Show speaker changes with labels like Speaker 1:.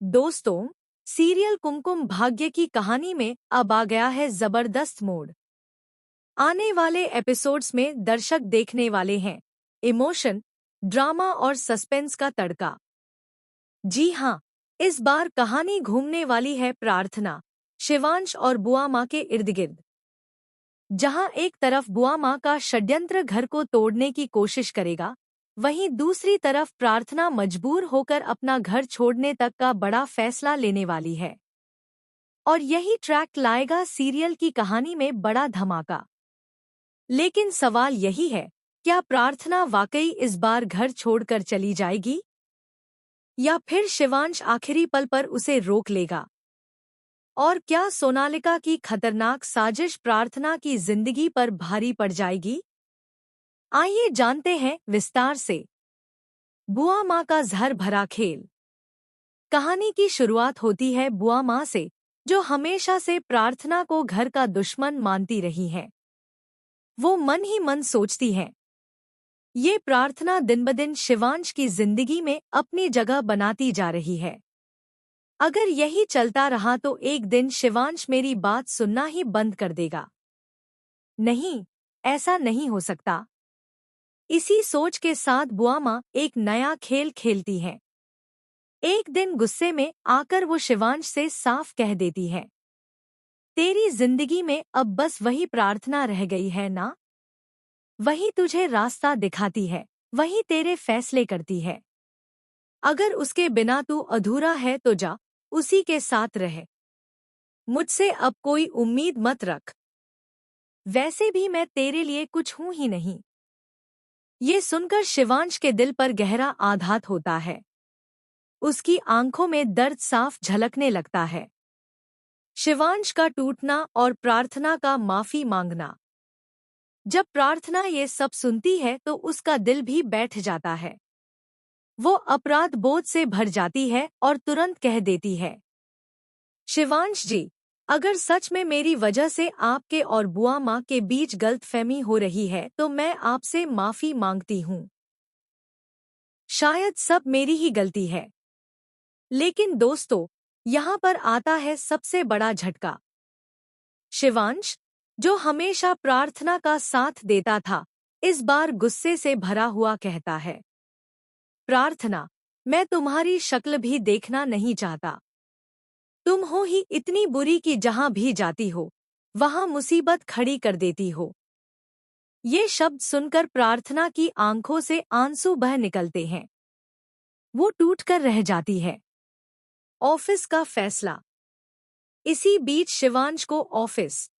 Speaker 1: दोस्तों, सीरियल कुमकुम भाग्य की कहानी में अब आ गया है जबरदस्त मोड़। आने वाले एपिसोड्स में दर्शक देखने वाले हैं इमोशन, ड्रामा और सस्पेंस का तड़का। जी हाँ, इस बार कहानी घूमने वाली है प्रार्थना, शिवांश और बुआ माँ के इर्द गिर्द। जहाँ एक तरफ बुआ माँ का षड्यंत्र घर को तोड़ने की कोशिश करेगा, वहीं दूसरी तरफ प्रार्थना मजबूर होकर अपना घर छोड़ने तक का बड़ा फैसला लेने वाली है। और यही ट्रैक लाएगा सीरियल की कहानी में बड़ा धमाका। लेकिन सवाल यही है, क्या प्रार्थना वाकई इस बार घर छोड़कर चली जाएगी? या फिर शिवांश आखिरी पल पर उसे रोक लेगा? और क्या सोनालिका की खतरनाक साजिश प्रार्थना की जिंदगी पर भारी पड़ जाएगी? आइए जानते हैं विस्तार से। बुआ माँ का जहर भरा खेल। कहानी की शुरुआत होती है बुआ माँ से, जो हमेशा से प्रार्थना को घर का दुश्मन मानती रही है। वो मन ही मन सोचती है, ये प्रार्थना दिन-ब-दिन शिवांश की जिंदगी में अपनी जगह बनाती जा रही है। अगर यही चलता रहा तो एक दिन शिवांश मेरी बात सुनना ही बंद कर देगा। नहीं, ऐसा नहीं हो सकता। इसी सोच के साथ बुआ माँ एक नया खेल खेलती है। एक दिन गुस्से में आकर वो शिवांश से साफ कह देती है, तेरी जिंदगी में अब बस वही प्रार्थना रह गई है ना? वही तुझे रास्ता दिखाती है, वही तेरे फैसले करती है। अगर उसके बिना तू अधूरा है तो जा, उसी के साथ रह। मुझसे अब कोई उम्मीद मत रख। वैसे भी मैं तेरे लिए कुछ हूं ही नहीं। ये सुनकर शिवांश के दिल पर गहरा आघात होता है। उसकी आंखों में दर्द साफ झलकने लगता है। शिवांश का टूटना और प्रार्थना का माफी मांगना। जब प्रार्थना ये सब सुनती है तो उसका दिल भी बैठ जाता है। वो अपराध बोध से भर जाती है और तुरंत कह देती है, शिवांश जी, अगर सच में मेरी वजह से आपके और बुआ माँ के बीच गलतफहमी हो रही है तो मैं आपसे माफी मांगती हूँ। शायद सब मेरी ही गलती है। लेकिन दोस्तों, यहाँ पर आता है सबसे बड़ा झटका। शिवांश, जो हमेशा प्रार्थना का साथ देता था, इस बार गुस्से से भरा हुआ कहता है, प्रार्थना, मैं तुम्हारी शक्ल भी देखना नहीं चाहता। तुम हो ही इतनी बुरी कि जहां भी जाती हो, वहां मुसीबत खड़ी कर देती हो। ये शब्द सुनकर प्रार्थना की आंखों से आंसू बह निकलते हैं। वो टूटकर रह जाती है। ऑफिस का फैसला। इसी बीच शिवांश को ऑफिस